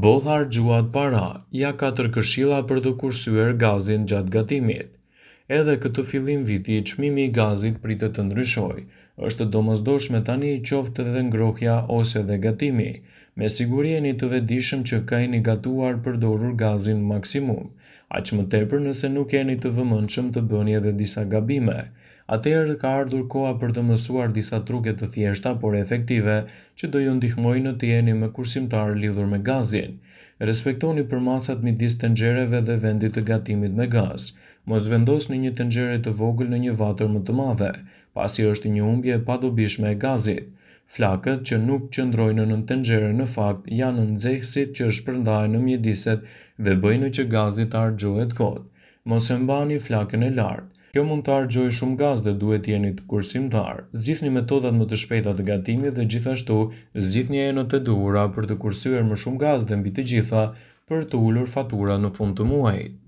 Boll harxhuat para, ja 4 këshilla për të kursyer gazin gjatë gatimit. Edhe këtë fillim viti, çmimi i gazit pritet të ndryshojë. Është domosdoshme tani qoftë edhe ngrohja ose edhe gatimi. Me siguri jeni të vetëdijshëm që keni gatuar përdorur gazin maksimum, aq më tepër nëse nuk jeni të vëmendshëm të bëni edhe disa gabime. Atëherë ka ardhur koha për të mësuar disa truke të thjeshta por efektive që do ju ndihmojnë në të jeni më kursimtar lidhur me gazin. Respektoni përmasat midis tenxhereve dhe vendit të gatimit me gaz. Mos vendosni një tenxhere të vogël në një vatër më të madhe, pasi është një humbje e padobishme e gazit. Flakët që nuk qëndrojnë në tenxhere në fakt janë nxehtësit që shpërndahen në mjediset dhe bëjnë që gazi të harxhohet kot. Mos e mbani flakën e lartë. Kjo mund të harxhojë shumë gaz dhe duhet të jeni kursimtar. Zgjidhni metodat më të shpejta të gatimit dhe gjithashtu zgjidhni enët e duhura për të kursyer më shumë gaz dhe mbi të gjitha për të ulur fatura në fund të muajit.